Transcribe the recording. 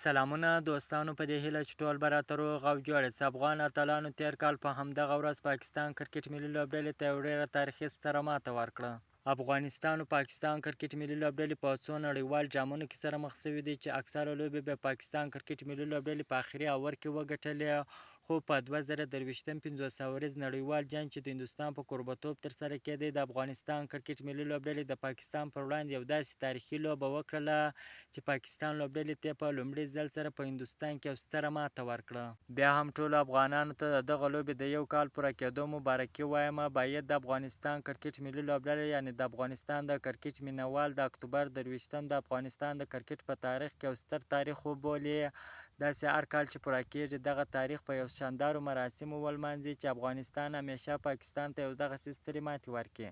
سلامونه دوستانو، په دې هیله چې ټول به راته روغ او جوړ یاست. افغان اتلانو تېر کال په همدغه ورځ پاکستان کرکټ ملي لوبډلې ته یوه ډېره تاریخي ستره ماته ورکړه. افغانستان او پاکستان کرکټ ملي لوبډلې په څو نړیوال جامونو کې سره مخ شوي دي چې اکثره لوبې به پاکستان کرکټ ملي لوبډلې په آخري اوور کې وګټلې، خو په 2023 500 ورځ نړیوال جنګ چې د هندوستان په کوربهتوب ترسره کېدی، د افغانستان کرکټ ملي لوبډلې د پاکستان پر وړاندې یو داسې تاریخي لوبه وکړله چې پاکستان لوبډلې ته په لومړي ځل سره په هندوستان کې یو ستره ماته ورکړه. بیا هم ټولو افغانانو ته د دغه لوبې د یو کال پوره کېدو مبارکي وایم. باید د افغانستان کرکټ ملي لوبډلې یعنې د افغانستان د کرکټ مینوال د اکتوبر 23 د افغانستان د کرکټ په تاریخ کې یو ستر تاریخ وبولي. داسې هر کال چې پوره کېږي دغه تاریخ په یو شاندارو مراسمو ولمانځي چې افغانستان همیشه پاکستان ته یو دغسې سترې ماتې ورکړي.